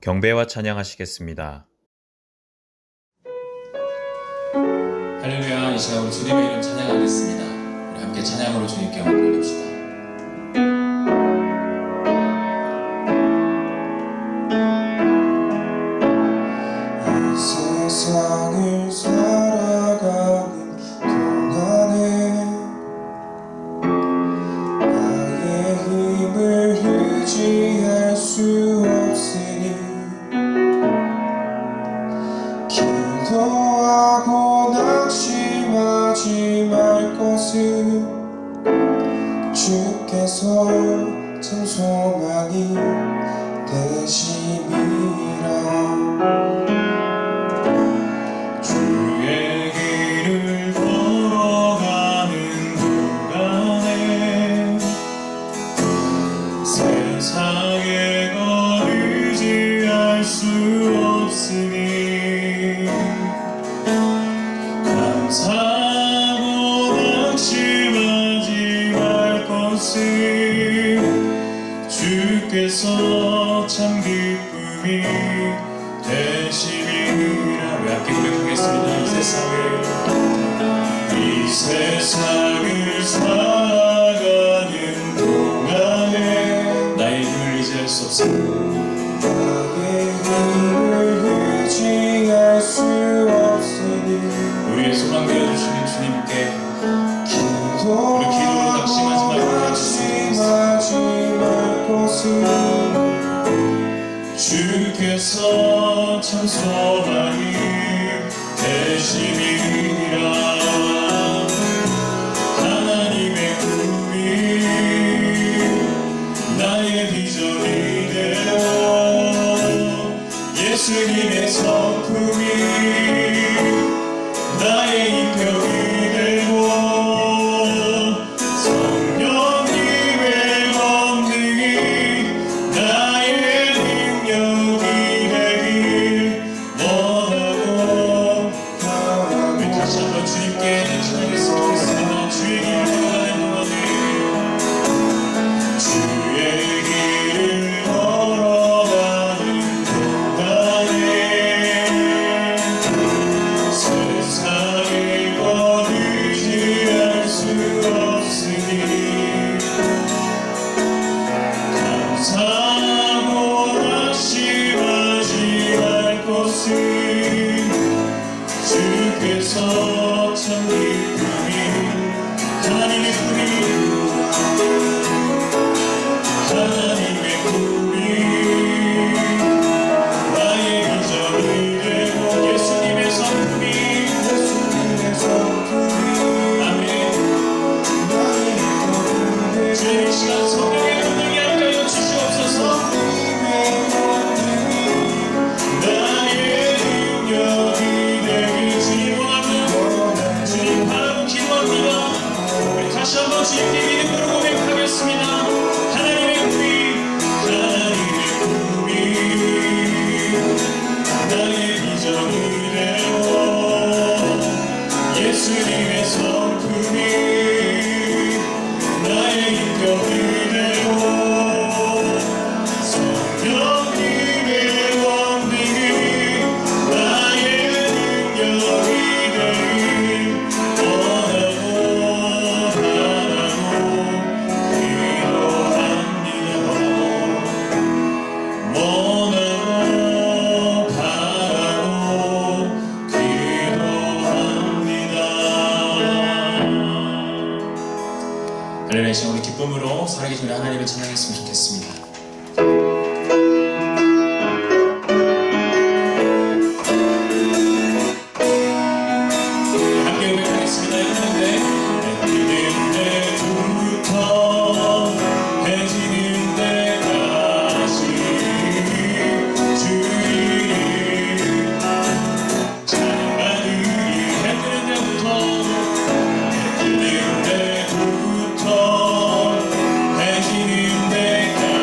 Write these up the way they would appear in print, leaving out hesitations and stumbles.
경배와 찬양하시겠습니다. 할렐루야. 이 시간 우리 주님의 이름 찬양하겠습니다. 우리 함께 찬양으로 주님께 영광 돌립시다. 이 세상을 살아가는 동안에 나의 힘을 의지할 수 없으니 기도하고 낙심하지 말 것을 주께서 참 소망이 되심이라. 주의 길을 걸어가는 동안에 세상에 것 의지할 수 없으니 감사하고 낙심하지 말 것을 주께서 참 기쁨이 되심이라. 우리 함께 고백하겠습니다. 이 세상을 살아가는 동안에 나의 힘을 의지할 수 없습니다. 나의 힘을 의지할 수 없으니 우리의 소망 되어주시는 주님께 기도하고 기도로 낙심하지 말 것을 주께서 참 소망이 되심이라. 하나님의 꿈이 나의 비전이 되고 예수님의 성품이 나의 인격이 되고 성령님의 권능이 나의 능력이 되길 원하고. 우리 다시 한번 주님께 찬양했으면 좋겠습니다. 주의 길을 걸어가는 동안에 세상의 것 의지할 수 없으니 감사하고 낙심하지 말 것을 주께서 참 기쁨이 하나님의 꿈이 나의 비전이 되고 예수님의 성품이 아멘. 주의 이 시간 성령의 권능이 함께하여 주시옵소서. 나의 능력이 되길 주님 원합니다. 주님 바라고 기도합니다. 우리 다시 한번 주님께 믿음으로 고백하겠습니다. 하나님의 꿈이 나의 비전이 되고 예수님의 성품이 나의 인격이 되고 성령님의 권능이 나의 능력이 되길 원하고 바라고 기도합니다. 할렐루야. 시간 우리 기쁨으로 살아계신 우리 하나님을 찬양했으면 좋겠습니다. 함께 고백하겠습니다. 믿는 때부터 해지는 때까지 주의 찬양하느니 해뜨는 때부터 믿는 때부터 해지는 때까지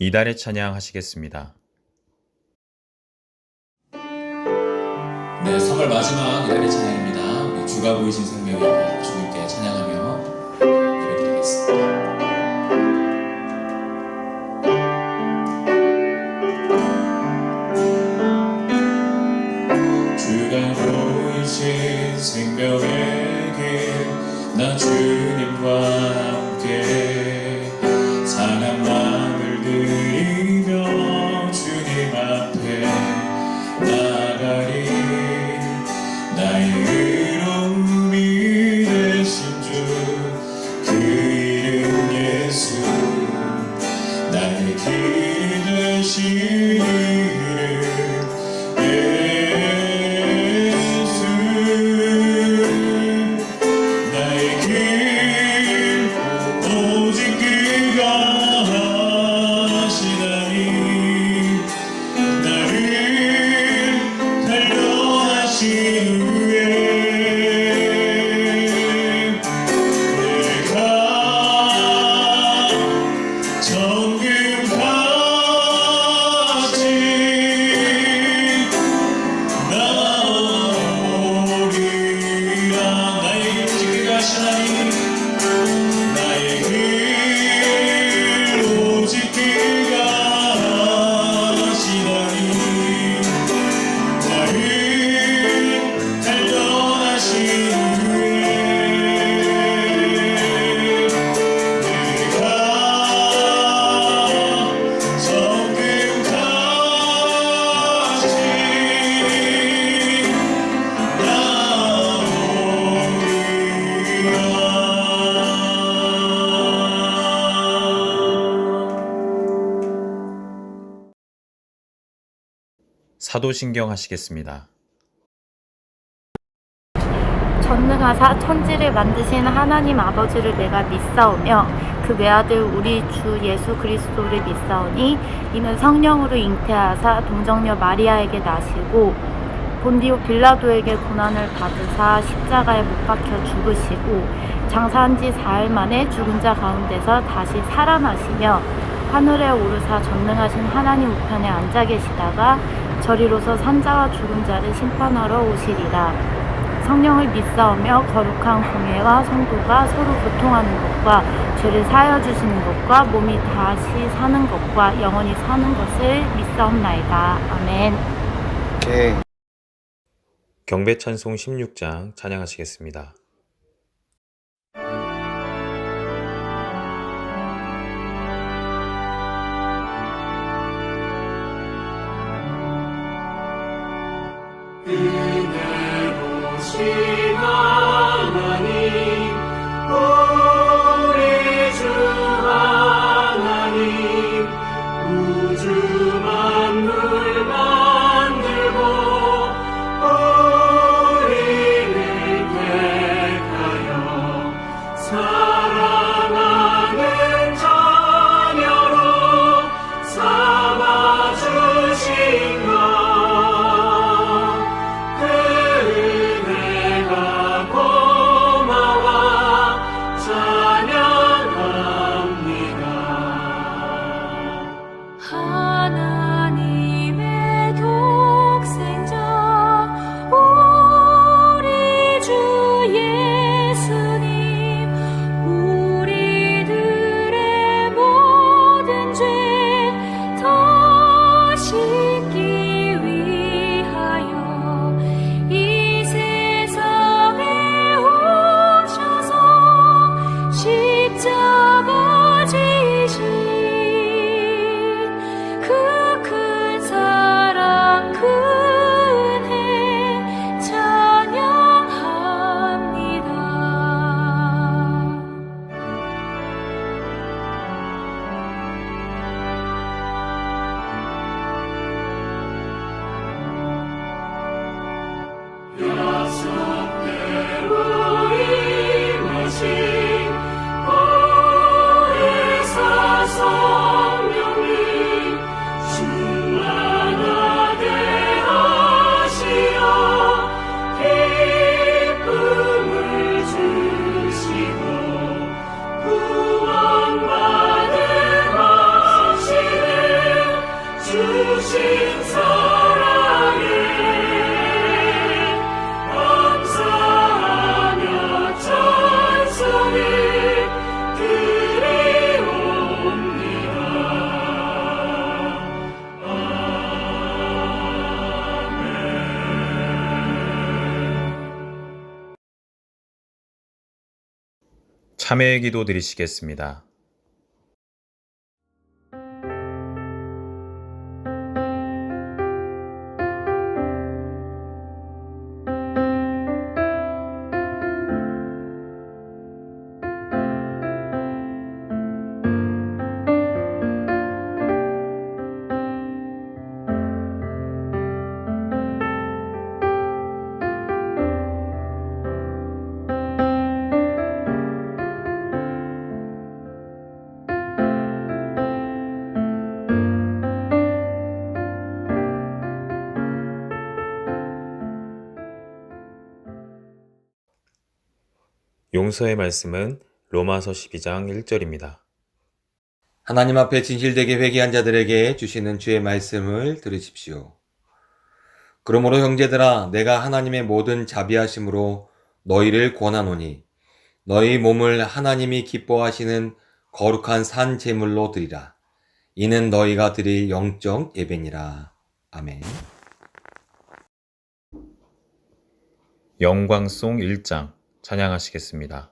이달의 찬양 하시겠습니다. 네, 3월 마지막 이달의 찬양입니다. 우리 주가 보이신 생명의 주님께 찬양하며 예배드리겠습니다. 주가 보이신 생명의 길 나 주님과 함께 상한 마음을 들이며 주님 앞에 나가리 나의 의로움이 되신 주 그 이름 예수 나의 길이 되신 이름 사도신경 하시겠습니다. 전능하사 천지를 만드신 하나님 아버지를 내가 믿사오며 그 외아들 우리 주 예수 그리스도를 믿사오니 이는 성령으로 잉태하사 동정녀 마리아에게 나시고 본디오 빌라도에게 고난을 받으사 십자가에 못 박혀 죽으시고 장사한 지 4일 만에 죽은 자 가운데서 다시 살아나시며 하늘에 오르사 전능하신 하나님 우편에 앉아 계시다가 저리로서 산자와 죽은 자를 심판하러 오시리라. 성령을 믿사오며 거룩한 공예와 성도가 서로 교통하는 것과 죄를 사하여 주시는 것과 몸이 다시 사는 것과 영원히 사는 것을 믿사옵나이다. 아멘. 오케이. 경배찬송 16장 찬양하시겠습니다. 은혜로우신 하나님 우리 주 하나님 우주 만물 만들고 우리를 택하여 사랑하는 자녀로 삼아주신 것 그 은혜가 고맙 참회의 기도 드리시겠습니다. 용서의 말씀은 로마서 12장 1절입니다. 하나님 앞에 진실되게 회개한 자들에게 주시는 주의 말씀을 들으십시오. 그러므로 형제들아, 내가 하나님의 모든 자비하심으로 너희를 권하노니 너희 몸을 하나님이 기뻐하시는 거룩한 산 제물로 드리라. 이는 너희가 드릴 영적 예배니라. 아멘. 영광송 1장 찬양하시겠습니다.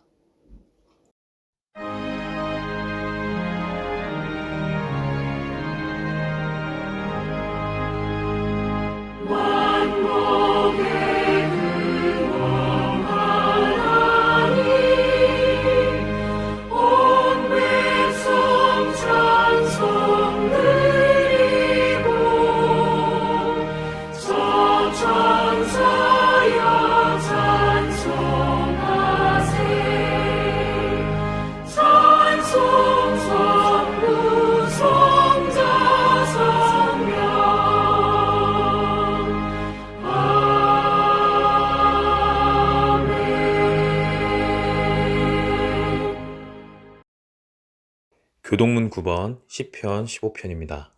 교동문 9번 시편 15편입니다.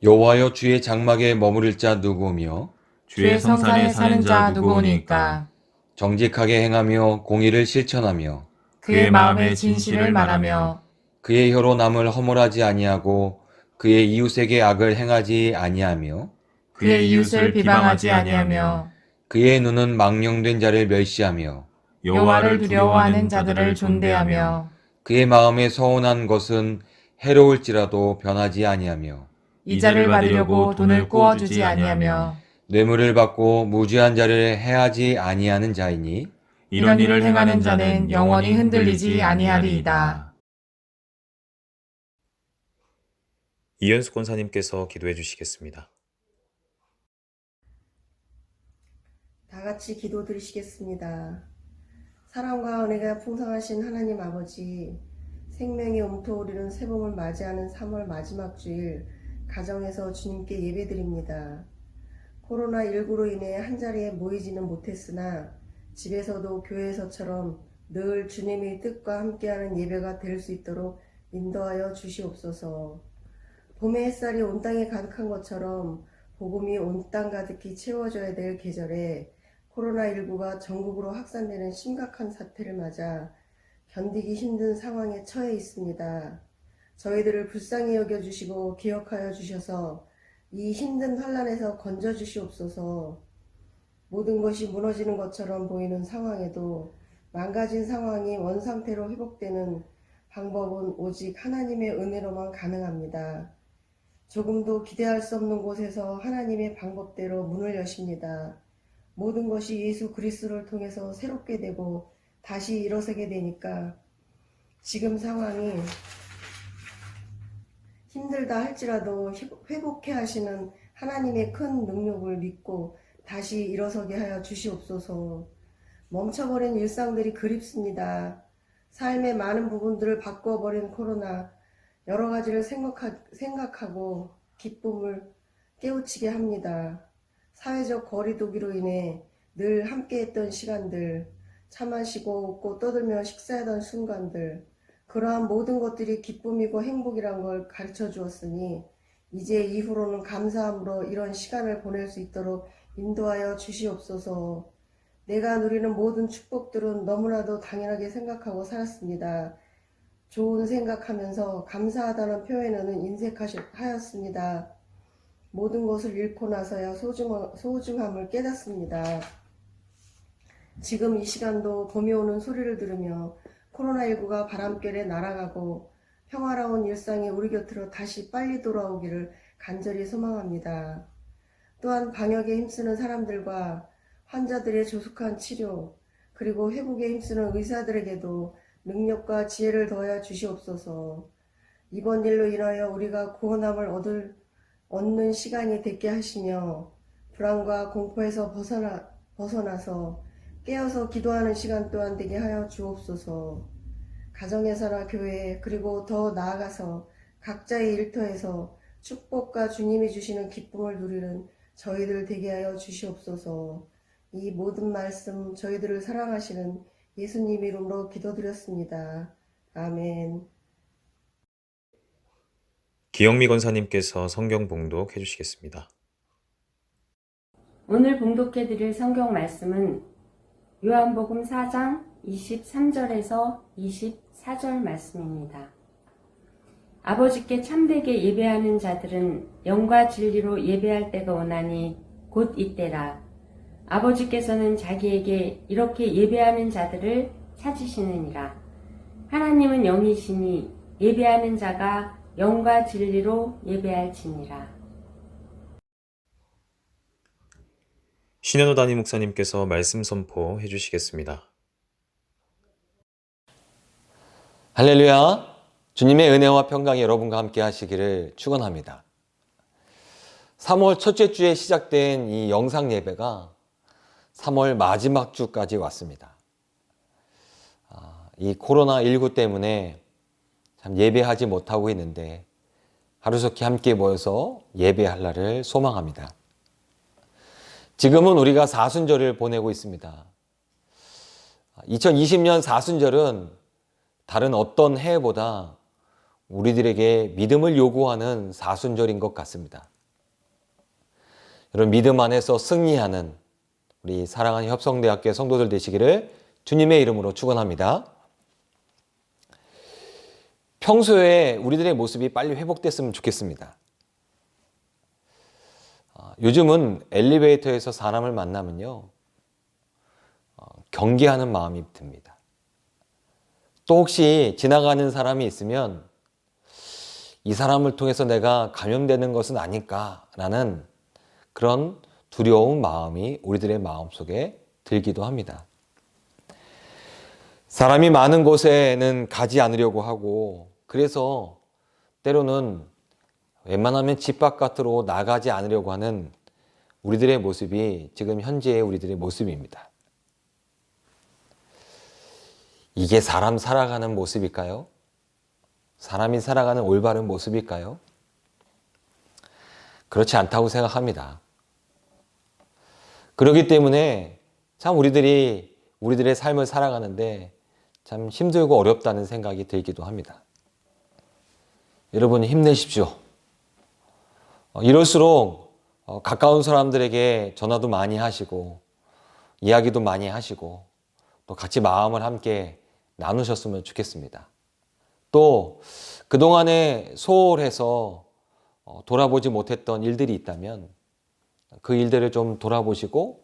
여호와여, 주의 장막에 머무를 자 누구며 주의 성산에 사는 자 누구오니까. 정직하게 행하며 공의를 실천하며 그의 마음에 진실을 말하며 그의 혀로 남을 허물하지 아니하고 그의 이웃에게 악을 행하지 아니하며 그의 이웃을 비방하지 아니하며 그의 눈은 망령된 자를 멸시하며 여호와를 두려워하는 자들을 존대하며 그의 마음에 서운한 것은 해로울지라도 변하지 아니하며 이자를 받으려고 돈을 꾸어주지 아니하며 뇌물을 받고 무죄한 자를 해하지 아니하는 자이니 이런 일을 행하는 자는 영원히 흔들리지 아니하리이다. 이현숙 권사님께서 기도해 주시겠습니다. 다 같이 기도드리시겠습니다. 사랑과 은혜가 풍성하신 하나님 아버지, 생명의 옴토오리는 새봄을 맞이하는 3월 마지막 주일 가정에서 주님께 예배드립니다. 코로나19로 인해 한자리에 모이지는 못했으나 집에서도 교회에서처럼 늘 주님의 뜻과 함께하는 예배가 될 수 있도록 인도하여 주시옵소서. 봄의 햇살이 온 땅에 가득한 것처럼 복음이 온 땅 가득히 채워져야 될 계절에 코로나19가 전국으로 확산되는 심각한 사태를 맞아 견디기 힘든 상황에 처해 있습니다. 저희들을 불쌍히 여겨주시고 기억하여 주셔서 이 힘든 환난에서 건져주시옵소서. 모든 것이 무너지는 것처럼 보이는 상황에도 망가진 상황이 원상태로 회복되는 방법은 오직 하나님의 은혜로만 가능합니다. 조금도 기대할 수 없는 곳에서 하나님의 방법대로 문을 여십니다. 모든 것이 예수 그리스도를 통해서 새롭게 되고 다시 일어서게 되니까 지금 상황이 힘들다 할지라도 회복해 하시는 하나님의 큰 능력을 믿고 다시 일어서게 하여 주시옵소서. 멈춰버린 일상들이 그립습니다. 삶의 많은 부분들을 바꿔버린 코로나, 여러 가지를 생각하고 기쁨을 깨우치게 합니다. 사회적 거리두기로 인해 늘 함께했던 시간들, 차 마시고 웃고 떠들며 식사하던 순간들, 그러한 모든 것들이 기쁨이고 행복이란 걸 가르쳐 주었으니 이제 이후로는 감사함으로 이런 시간을 보낼 수 있도록 인도하여 주시옵소서. 내가 누리는 모든 축복들은 너무나도 당연하게 생각하고 살았습니다. 좋은 생각하면서 감사하다는 표현에는 인색하였습니다. 모든 것을 잃고 나서야 소중함을 깨닫습니다. 지금 이 시간도 봄이 오는 소리를 들으며 코로나19가 바람결에 날아가고 평화로운 일상이 우리 곁으로 다시 빨리 돌아오기를 간절히 소망합니다. 또한 방역에 힘쓰는 사람들과 환자들의 조속한 치료, 그리고 회복에 힘쓰는 의사들에게도 능력과 지혜를 더하여 주시옵소서. 이번 일로 인하여 우리가 구원함을 얻는 시간이 됐게 하시며 불안과 공포에서 벗어나서 깨어서 기도하는 시간 또한 되게 하여 주옵소서. 가정에서나 교회, 그리고 더 나아가서 각자의 일터에서 축복과 주님이 주시는 기쁨을 누리는 저희들 되게 하여 주시옵소서. 이 모든 말씀 저희들을 사랑하시는 예수님 이름으로 기도드렸습니다. 아멘. 기영미 권사님께서 성경 봉독해 주시겠습니다. 오늘 봉독해드릴 성경 말씀은 요한복음 4장 23절에서 24절 말씀입니다. 아버지께 참되게 예배하는 자들은 영과 진리로 예배할 때가 오나니 곧 이때라. 아버지께서는 자기에게 이렇게 예배하는 자들을 찾으시느니라. 하나님은 영이시니 예배하는 자가 영과 진리로 예배할지니라. 신현호 담임 목사님께서 말씀 선포해 주시겠습니다. 할렐루야! 주님의 은혜와 평강이 여러분과 함께 하시기를 축원합니다. 3월 첫째 주에 시작된 이 영상 예배가 3월 마지막 주까지 왔습니다. 이 코로나19 때문에 참 예배하지 못하고 있는데 하루속히 함께 모여서 예배할 날을 소망합니다. 지금은 우리가 사순절을 보내고 있습니다. 2020년 사순절은 다른 어떤 해보다 우리들에게 믿음을 요구하는 사순절인 것 같습니다. 여러분, 믿음 안에서 승리하는 우리 사랑하는 협성대학교 성도들 되시기를 주님의 이름으로 축원합니다. 평소에 우리들의 모습이 빨리 회복됐으면 좋겠습니다. 요즘은 엘리베이터에서 사람을 만나면요, 경계하는 마음이 듭니다. 또 혹시 지나가는 사람이 있으면 이 사람을 통해서 내가 감염되는 것은 아닐까라는 그런 두려운 마음이 우리들의 마음속에 들기도 합니다. 사람이 많은 곳에는 가지 않으려고 하고, 그래서 때로는 웬만하면 집 바깥으로 나가지 않으려고 하는 우리들의 모습이 지금 현재의 우리들의 모습입니다. 이게 사람 살아가는 모습일까요? 사람이 살아가는 올바른 모습일까요? 그렇지 않다고 생각합니다. 그렇기 때문에 참 우리들의 삶을 살아가는데 참 힘들고 어렵다는 생각이 들기도 합니다. 여러분, 힘내십시오. 이럴수록 가까운 사람들에게 전화도 많이 하시고 이야기도 많이 하시고 또 같이 마음을 함께 나누셨으면 좋겠습니다. 또 그동안에 소홀해서 돌아보지 못했던 일들이 있다면 그 일들을 좀 돌아보시고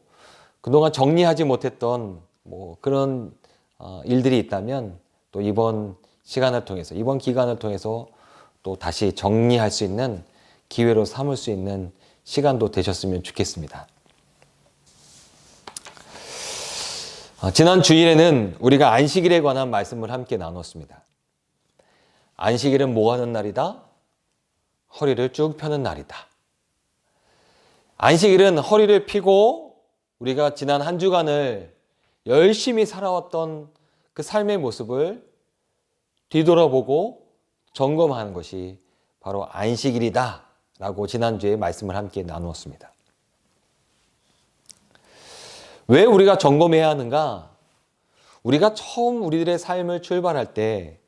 그동안 정리하지 못했던 그런 일들이 있다면 또 이번 시간을 통해서, 이번 기간을 통해서 또 다시 정리할 수 있는 기회로 삼을 수 있는 시간도 되셨으면 좋겠습니다. 지난 주일에는 우리가 안식일에 관한 말씀을 함께 나눴습니다. 안식일은 뭐 하는 날이다? 허리를 쭉 펴는 날이다. 안식일은 허리를 펴고 우리가 지난 한 주간을 열심히 살아왔던 그 삶의 모습을 뒤돌아보고 점검하는 것이 바로 안식일이다 라고 지난주에 말씀을 함께 나누었습니다. 왜 우리가 점검해야 하는가? 우리가 처음 우리들의 삶을 출발할 때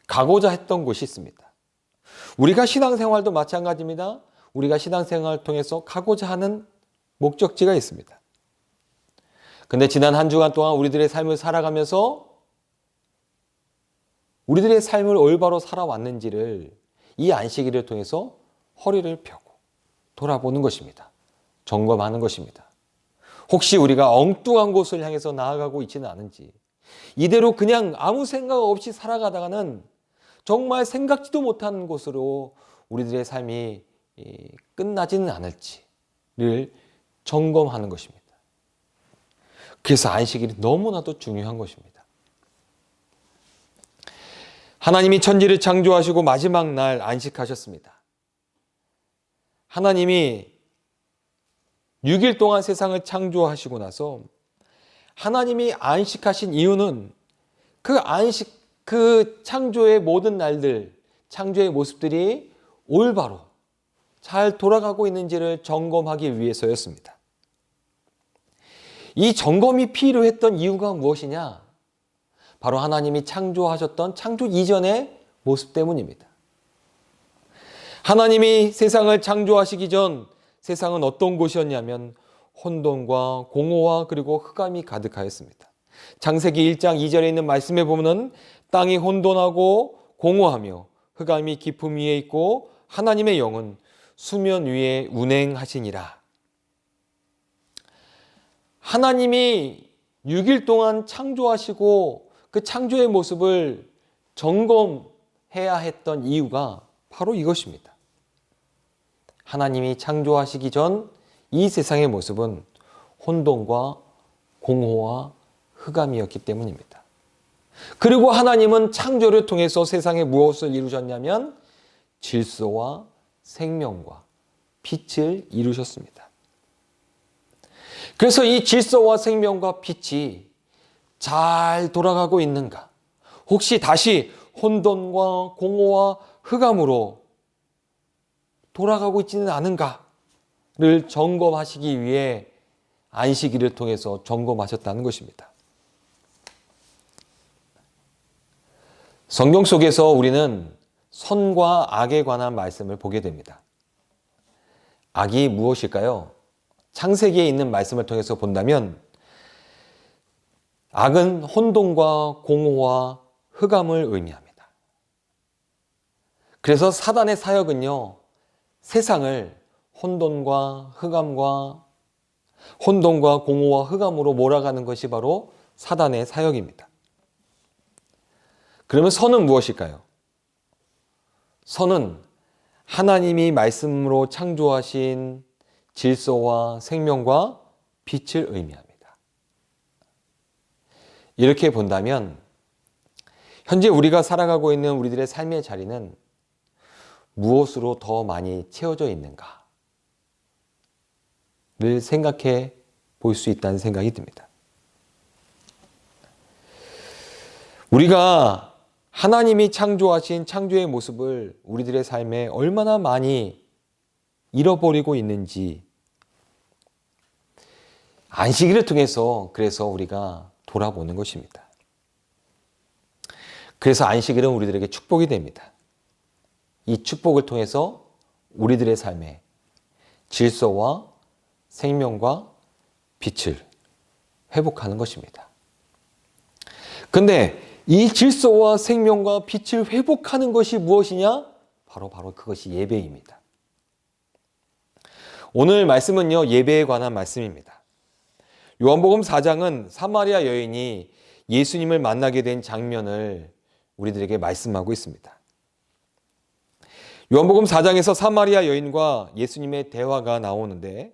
가고자 했던 곳이 있습니다. 우리가 신앙생활도 마찬가지입니다. 우리가 신앙생활을 통해서 가고자 하는 목적지가 있습니다. 근데 지난 한 주간 동안 우리들의 삶을 살아가면서 우리들의 삶을 올바로 살아왔는지를 이 안식일을 통해서 허리를 펴고 돌아보는 것입니다. 점검하는 것입니다. 혹시 우리가 엉뚱한 곳을 향해서 나아가고 있지는 않은지, 이대로 그냥 아무 생각 없이 살아가다가는 정말 생각지도 못한 곳으로 우리들의 삶이 끝나지는 않을지를 점검하는 것입니다. 그래서 안식일이 너무나도 중요한 것입니다. 하나님이 천지를 창조하시고 마지막 날 안식하셨습니다. 하나님이 6일 동안 세상을 창조하시고 나서 하나님이 안식하신 이유는 그 창조의 모든 날들, 창조의 모습들이 올바로 잘 돌아가고 있는지를 점검하기 위해서였습니다. 이 점검이 필요했던 이유가 무엇이냐? 바로 하나님이 창조하셨던 창조 이전의 모습 때문입니다. 하나님이 세상을 창조하시기 전 세상은 어떤 곳이었냐면 혼돈과 공허와 그리고 흑암이 가득하였습니다. 창세기 1장 2절에 있는 말씀에 보면 땅이 혼돈하고 공허하며 흑암이 깊음 위에 있고 하나님의 영은 수면 위에 운행하시니라. 하나님이 6일 동안 창조하시고 그 창조의 모습을 점검해야 했던 이유가 바로 이것입니다. 하나님이 창조하시기 전 이 세상의 모습은 혼돈과 공허와 흑암이었기 때문입니다. 그리고 하나님은 창조를 통해서 세상에 무엇을 이루셨냐면 질서와 생명과 빛을 이루셨습니다. 그래서 이 질서와 생명과 빛이 잘 돌아가고 있는가? 혹시 다시 혼돈과 공허와 흑암으로 돌아가고 있지는 않은가를 점검하시기 위해 안식일을 통해서 점검하셨다는 것입니다. 성경 속에서 우리는 선과 악에 관한 말씀을 보게 됩니다. 악이 무엇일까요? 창세기에 있는 말씀을 통해서 본다면 악은 혼돈과 공허와 흑암을 의미합니다. 그래서 사단의 사역은요, 세상을 혼돈과 공허와 흑암으로 몰아가는 것이 바로 사단의 사역입니다. 그러면 선은 무엇일까요? 선은 하나님이 말씀으로 창조하신 질서와 생명과 빛을 의미합니다. 이렇게 본다면 현재 우리가 살아가고 있는 우리들의 삶의 자리는 무엇으로 더 많이 채워져 있는가를 생각해 볼 수 있다는 생각이 듭니다. 우리가 하나님이 창조하신 창조의 모습을 우리들의 삶에 얼마나 많이 잃어버리고 있는지 안식일을 통해서 그래서 우리가 돌아보는 것입니다. 그래서 안식일은 우리들에게 축복이 됩니다. 이 축복을 통해서 우리들의 삶에 질서와 생명과 빛을 회복하는 것입니다. 그런데 이 질서와 생명과 빛을 회복하는 것이 무엇이냐? 바로 그것이 예배입니다. 오늘 말씀은요, 예배에 관한 말씀입니다. 요한복음 4장은 사마리아 여인이 예수님을 만나게 된 장면을 우리들에게 말씀하고 있습니다. 요한복음 4장에서 사마리아 여인과 예수님의 대화가 나오는데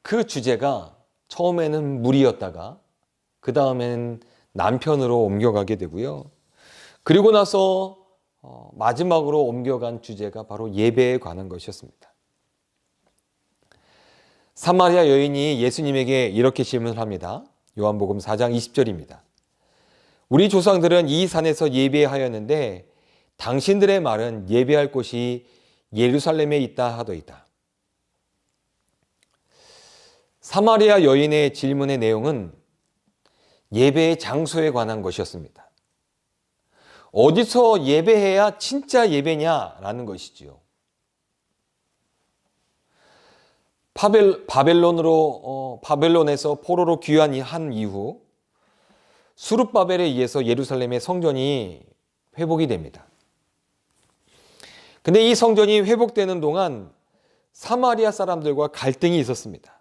그 주제가 처음에는 물이었다가 그 다음에는 남편으로 옮겨가게 되고요. 그리고 나서 마지막으로 옮겨간 주제가 바로 예배에 관한 것이었습니다. 사마리아 여인이 예수님에게 이렇게 질문을 합니다. 요한복음 4장 20절입니다. 우리 조상들은 이 산에서 예배하였는데 당신들의 말은 예배할 곳이 예루살렘에 있다 하더이다. 사마리아 여인의 질문의 내용은 예배의 장소에 관한 것이었습니다. 어디서 예배해야 진짜 예배냐라는 것이지요. 바벨론에서 포로로 귀환한 이후 수룹바벨에 의해서 예루살렘의 성전이 회복이 됩니다. 근데 이 성전이 회복되는 동안 사마리아 사람들과 갈등이 있었습니다.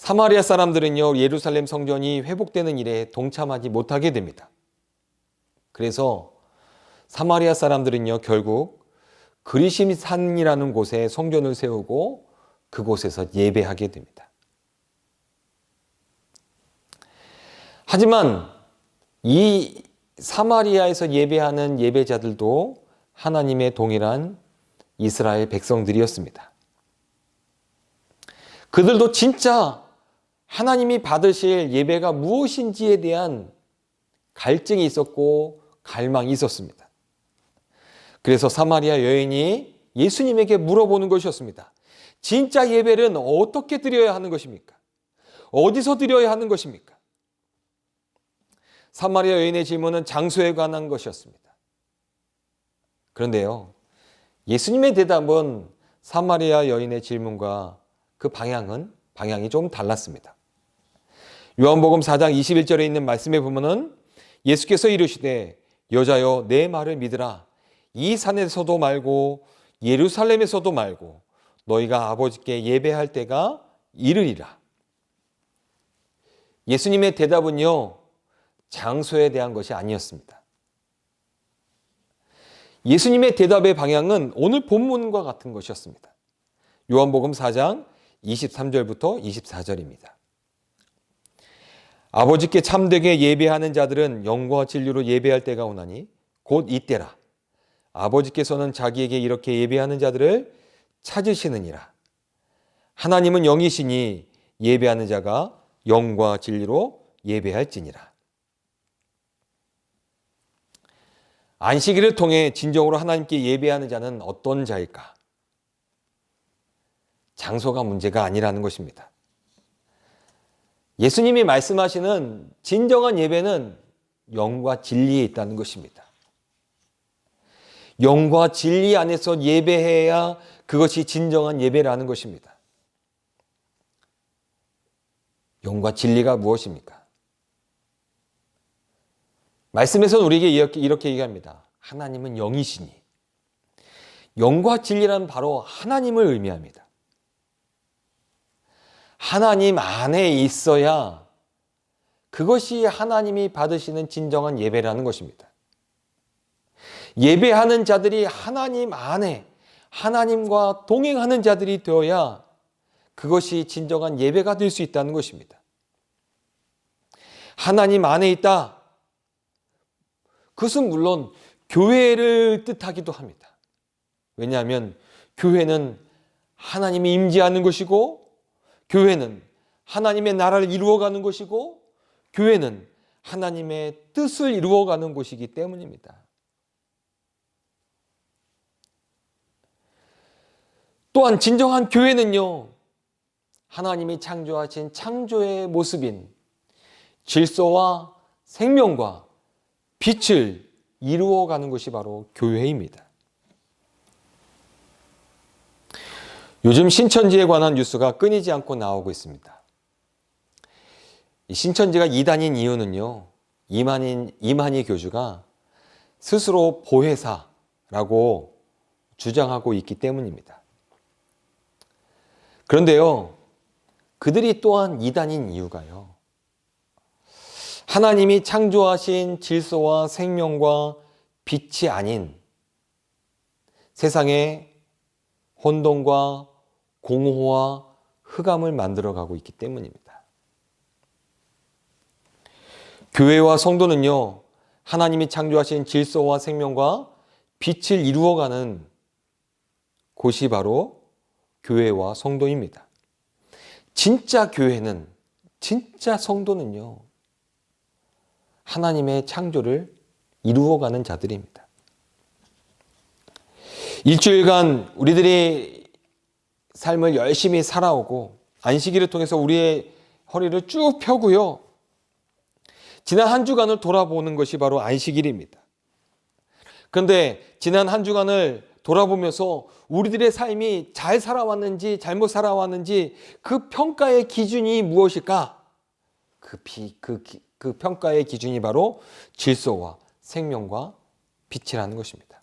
사마리아 사람들은요, 예루살렘 성전이 회복되는 일에 동참하지 못하게 됩니다. 그래서 사마리아 사람들은요, 결국 그리심산이라는 곳에 성전을 세우고 그곳에서 예배하게 됩니다. 하지만 이 사마리아에서 예배하는 예배자들도 하나님의 동일한 이스라엘 백성들이었습니다. 그들도 진짜 하나님이 받으실 예배가 무엇인지에 대한 갈증이 있었고 갈망이 있었습니다. 그래서 사마리아 여인이 예수님에게 물어보는 것이었습니다. 진짜 예배는 어떻게 드려야 하는 것입니까? 어디서 드려야 하는 것입니까? 사마리아 여인의 질문은 장소에 관한 것이었습니다. 그런데요, 예수님의 대답은 사마리아 여인의 질문과 그 방향이 좀 달랐습니다. 요한복음 4장 21절에 있는 말씀에 보면은 예수께서 이르시되 여자여 내 말을 믿으라. 이 산에서도 말고 예루살렘에서도 말고 너희가 아버지께 예배할 때가 이르리라. 예수님의 대답은요, 장소에 대한 것이 아니었습니다. 예수님의 대답의 방향은 오늘 본문과 같은 것이었습니다. 요한복음 4장 23절부터 24절입니다. 아버지께 참되게 예배하는 자들은 영과 진리로 예배할 때가 오나니 곧 이때라. 아버지께서는 자기에게 이렇게 예배하는 자들을 찾으시느니라. 하나님은 영이시니 예배하는 자가 영과 진리로 예배할지니라. 안식일을 통해 진정으로 하나님께 예배하는 자는 어떤 자일까? 장소가 문제가 아니라는 것입니다. 예수님이 말씀하시는 진정한 예배는 영과 진리에 있다는 것입니다. 영과 진리 안에서 예배해야 그것이 진정한 예배라는 것입니다. 영과 진리가 무엇입니까? 말씀에서는 우리에게 이렇게 얘기합니다. 하나님은 영이시니. 영과 진리란 바로 하나님을 의미합니다. 하나님 안에 있어야 그것이 하나님이 받으시는 진정한 예배라는 것입니다. 예배하는 자들이 하나님 안에 하나님과 동행하는 자들이 되어야 그것이 진정한 예배가 될 수 있다는 것입니다. 하나님 안에 있다. 그것은 물론 교회를 뜻하기도 합니다. 왜냐하면 교회는 하나님이 임재하는 것이고, 교회는 하나님의 나라를 이루어가는 것이고, 교회는 하나님의 뜻을 이루어가는 곳이기 때문입니다. 또한 진정한 교회는요, 하나님이 창조하신 창조의 모습인 질서와 생명과 빛을 이루어가는 것이 바로 교회입니다. 요즘 신천지에 관한 뉴스가 끊이지 않고 나오고 있습니다. 이 신천지가 이단인 이유는요, 이만희 교주가 스스로 보혜사라고 주장하고 있기 때문입니다. 그런데요, 그들이 또한 이단인 이유가요, 하나님이 창조하신 질서와 생명과 빛이 아닌 세상에 혼돈과 공허와 흑암을 만들어가고 있기 때문입니다. 교회와 성도는요, 하나님이 창조하신 질서와 생명과 빛을 이루어가는 곳이 바로 교회와 성도입니다. 진짜 교회는, 진짜 성도는요, 하나님의 창조를 이루어가는 자들입니다. 일주일간 우리들이 삶을 열심히 살아오고 안식일을 통해서 우리의 허리를 쭉 펴고요, 지난 한 주간을 돌아보는 것이 바로 안식일입니다. 그런데 지난 한 주간을 돌아보면서 우리들의 삶이 잘 살아왔는지 잘못 살아왔는지 그 평가의 기준이 무엇일까? 그 평가의 기준이 바로 질서와 생명과 빛이라는 것입니다.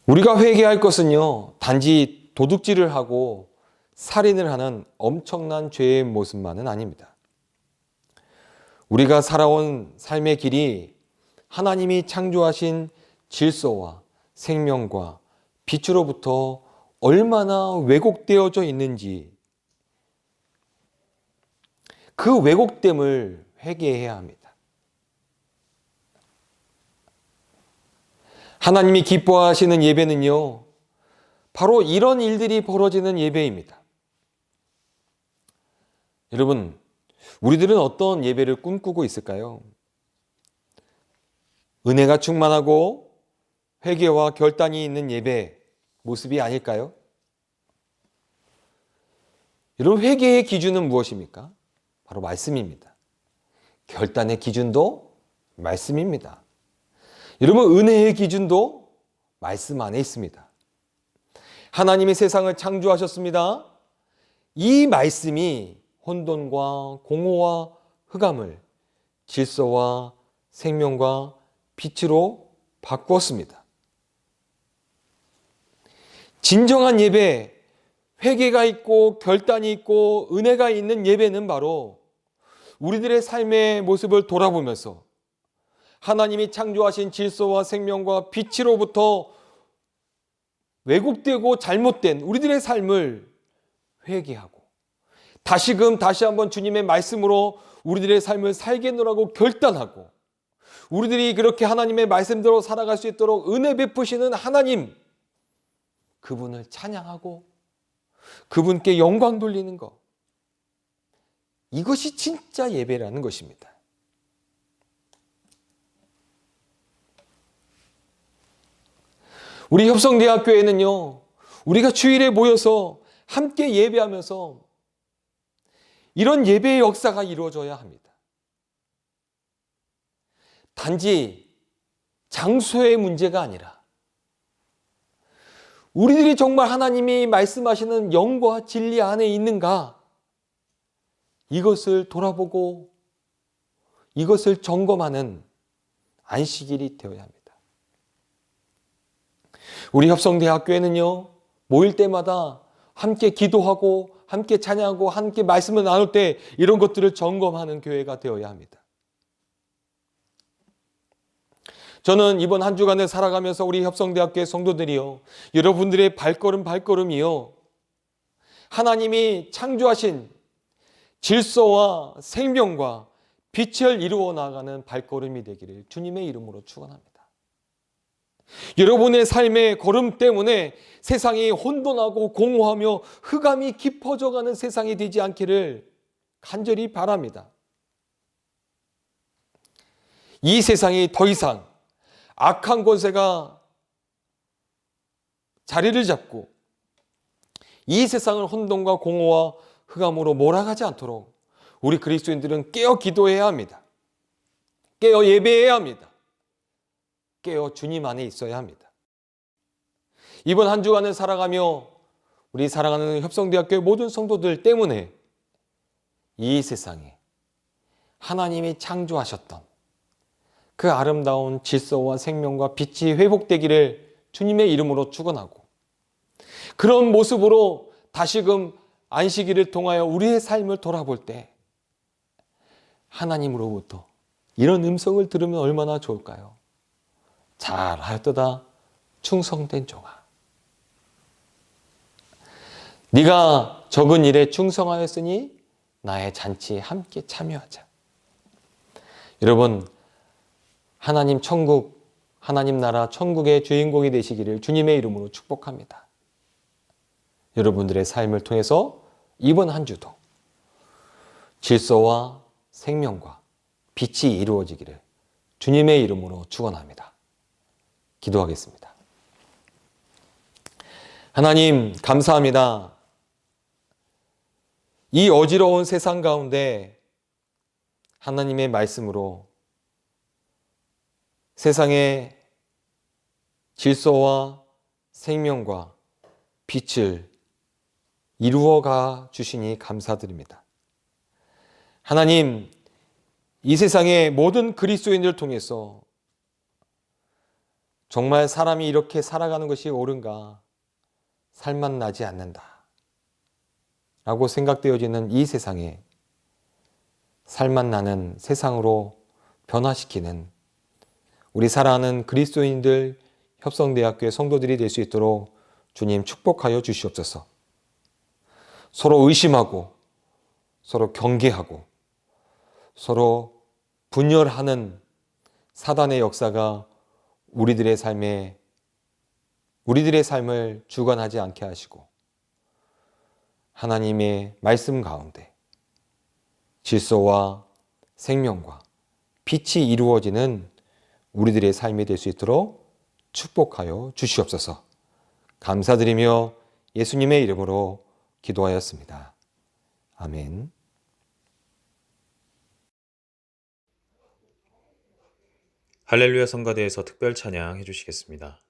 우리가 회개할 것은요, 단지 도둑질을 하고 살인을 하는 엄청난 죄의 모습만은 아닙니다. 우리가 살아온 삶의 길이 하나님이 창조하신 질서와 생명과 빛으로부터 얼마나 왜곡되어져 있는지 그 왜곡됨을 회개해야 합니다. 하나님이 기뻐하시는 예배는요, 바로 이런 일들이 벌어지는 예배입니다. 여러분, 우리들은 어떤 예배를 꿈꾸고 있을까요? 은혜가 충만하고 회개와 결단이 있는 예배 모습이 아닐까요? 여러분, 회개의 기준은 무엇입니까? 바로 말씀입니다. 결단의 기준도 말씀입니다. 여러분, 은혜의 기준도 말씀 안에 있습니다. 하나님이 세상을 창조하셨습니다. 이 말씀이 혼돈과 공허와 흑암을 질서와 생명과 빛으로 바꾸었습니다. 진정한 예배, 회개가 있고 결단이 있고 은혜가 있는 예배는 바로 우리들의 삶의 모습을 돌아보면서 하나님이 창조하신 질서와 생명과 빛으로부터 왜곡되고 잘못된 우리들의 삶을 회개하고 다시금 다시 한번 주님의 말씀으로 우리들의 삶을 살겠노라고 결단하고 우리들이 그렇게 하나님의 말씀대로 살아갈 수 있도록 은혜 베푸시는 하나님, 그분을 찬양하고 그분께 영광 돌리는 것, 이것이 진짜 예배라는 것입니다. 우리 협성대학교에는요, 우리가 주일에 모여서 함께 예배하면서 이런 예배의 역사가 이루어져야 합니다. 단지 장소의 문제가 아니라 우리들이 정말 하나님이 말씀하시는 영과 진리 안에 있는가, 이것을 돌아보고 이것을 점검하는 안식일이 되어야 합니다. 우리 협성대학교에는요, 모일 때마다 함께 기도하고 함께 찬양하고 함께 말씀을 나눌 때 이런 것들을 점검하는 교회가 되어야 합니다. 저는 이번 한 주간을 살아가면서 우리 협성대학교의 성도들이요, 여러분들의 발걸음이요, 하나님이 창조하신 질서와 생명과 빛을 이루어 나가는 발걸음이 되기를 주님의 이름으로 축원합니다. 여러분의 삶의 걸음 때문에 세상이 혼돈하고 공허하며 흑암이 깊어져가는 세상이 되지 않기를 간절히 바랍니다. 이 세상이 더 이상 악한 권세가 자리를 잡고 이 세상을 혼돈과 공허와 흑암으로 몰아가지 않도록 우리 그리스도인들은 깨어 기도해야 합니다. 깨어 예배해야 합니다. 깨어 주님 안에 있어야 합니다. 이번 한 주간을 살아가며 우리 사랑하는 협성대학교의 모든 성도들 때문에 이 세상에 하나님이 창조하셨던 그 아름다운 질서와 생명과 빛이 회복되기를 주님의 이름으로 축원하고, 그런 모습으로 다시금 안식일을 통하여 우리의 삶을 돌아볼 때 하나님으로부터 이런 음성을 들으면 얼마나 좋을까요? 잘하였도다 충성된 종아, 네가 적은 일에 충성하였으니 나의 잔치에 함께 참여하자. 여러분, 하나님 천국, 하나님 나라 천국의 주인공이 되시기를 주님의 이름으로 축복합니다. 여러분들의 삶을 통해서 이번 한 주도 질서와 생명과 빛이 이루어지기를 주님의 이름으로 축원합니다. 기도하겠습니다. 하나님, 감사합니다. 이 어지러운 세상 가운데 하나님의 말씀으로 세상의 질서와 생명과 빛을 이루어가 주시니 감사드립니다. 하나님, 이 세상의 모든 그리스도인들을 통해서 정말 사람이 이렇게 살아가는 것이 옳은가, 살맛 나지 않는다 라고 생각되어지는 이 세상에 살맛 나는 세상으로 변화시키는 우리 사랑하는 그리스도인들 협성대학교의 성도들이 될 수 있도록 주님 축복하여 주시옵소서. 서로 의심하고 서로 경계하고 서로 분열하는 사단의 역사가 우리들의 삶을 주관하지 않게 하시고 하나님의 말씀 가운데 질서와 생명과 빛이 이루어지는 우리들의 삶이 될 수 있도록 축복하여 주시옵소서. 감사드리며 예수님의 이름으로 기도하였습니다. 아멘. 할렐루야 성가대에서 특별 찬양 해주시겠습니다.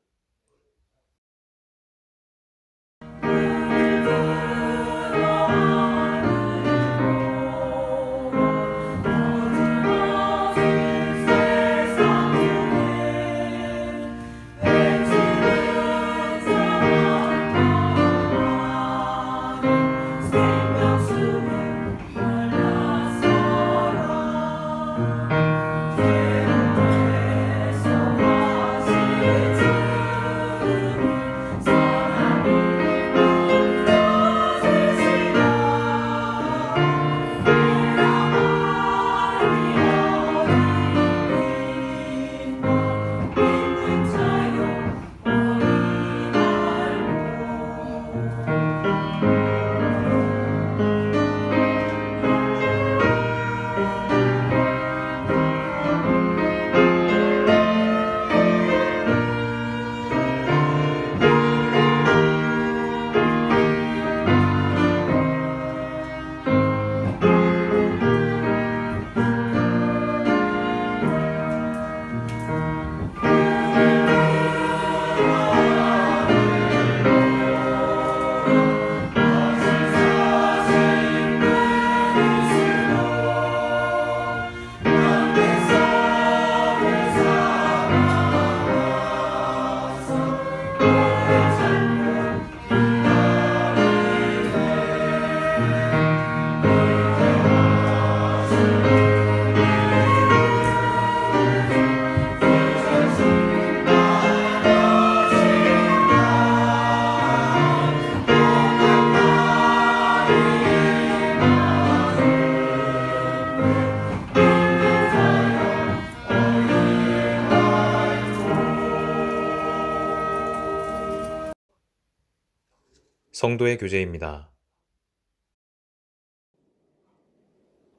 성도의 교제입니다.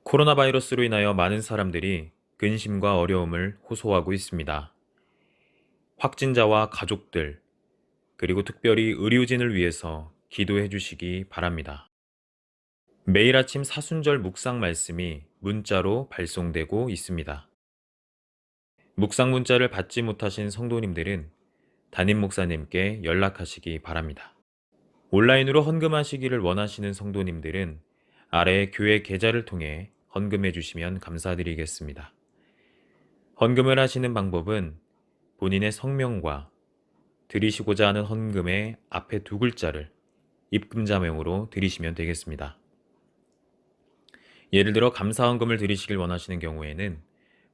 코로나 바이러스로 인하여 많은 사람들이 근심과 어려움을 호소하고 있습니다. 확진자와 가족들, 그리고 특별히 의료진을 위해서 기도해 주시기 바랍니다. 매일 아침 사순절 묵상 말씀이 문자로 발송되고 있습니다. 묵상 문자를 받지 못하신 성도님들은 담임 목사님께 연락하시기 바랍니다. 온라인으로 헌금하시기를 원하시는 성도님들은 아래 교회 계좌를 통해 헌금해 주시면 감사드리겠습니다. 헌금을 하시는 방법은 본인의 성명과 드리시고자 하는 헌금의 앞에 두 글자를 입금자명으로 드리시면 되겠습니다. 예를 들어 감사 헌금을 드리시길 원하시는 경우에는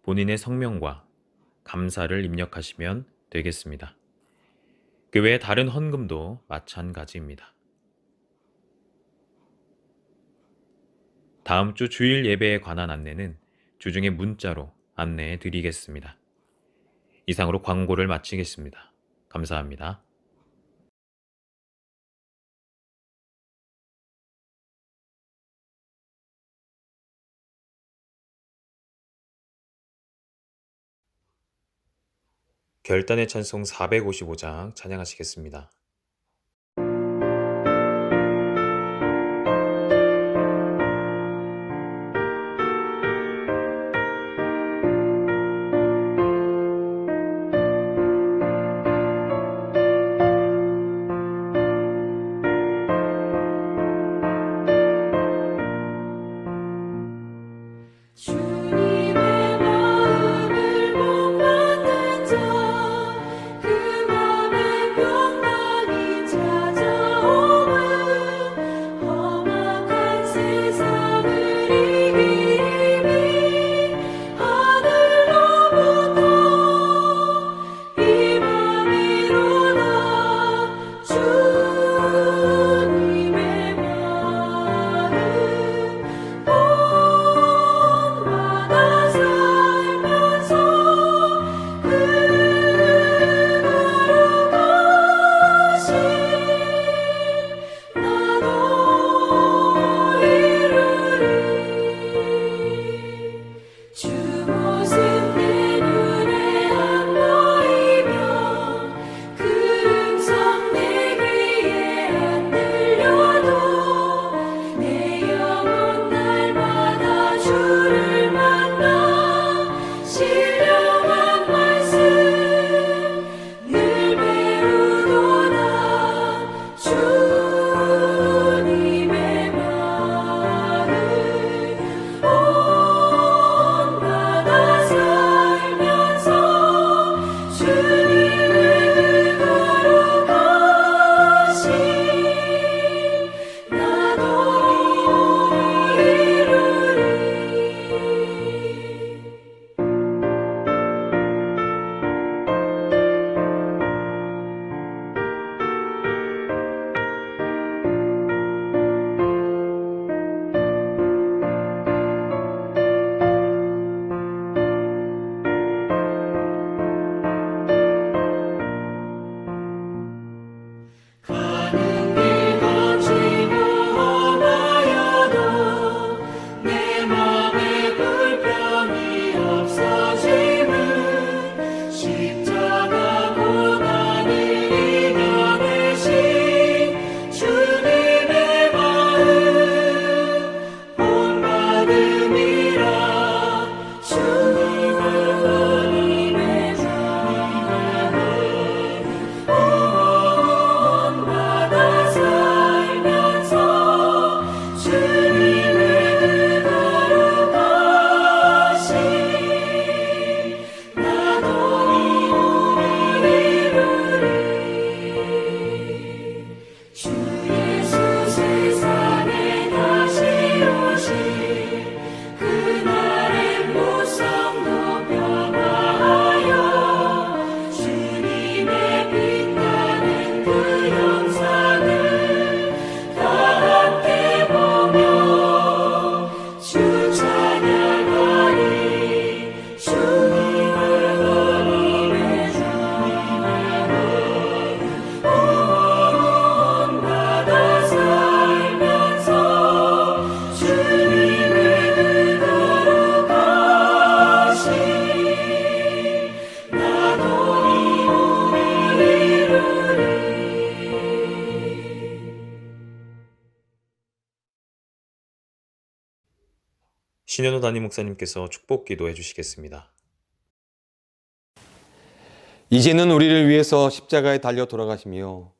본인의 성명과 감사를 입력하시면 되겠습니다. 그 외에 다른 헌금도 마찬가지입니다. 다음 주 주일 예배에 관한 안내는 주중에 문자로 안내해 드리겠습니다. 이상으로 광고를 마치겠습니다. 감사합니다. 결단의 찬송 455장 찬양하시겠습니다. 그 맘에 뿅 신현호 담임 목사님께서 축복 기도해 주시겠습니다. 이제는 우리를 위해서 십자가에 달려 돌아가시며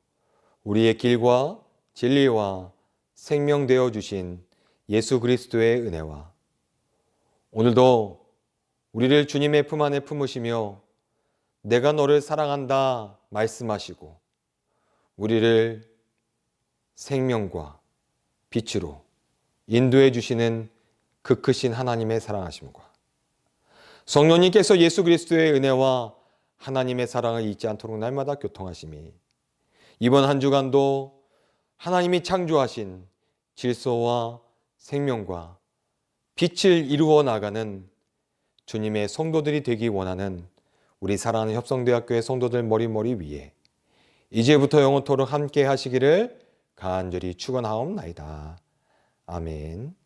우리의 길과 진리와 생명 되어 주신 예수 그리스도의 은혜와 오늘도 우리를 주님의 품 안에 품으시며 내가 너를 사랑한다 말씀하시고 우리를 생명과 빛으로 인도해 주시는 그 크신 하나님의 사랑하심과 성령님께서 예수 그리스도의 은혜와 하나님의 사랑을 잊지 않도록 날마다 교통하심이 이번 한 주간도 하나님이 창조하신 질서와 생명과 빛을 이루어 나가는 주님의 성도들이 되기 원하는 우리 사랑하는 협성대학교의 성도들 머리 위에 이제부터 영원토록 함께 하시기를 간절히 축원하옵나이다. 아멘.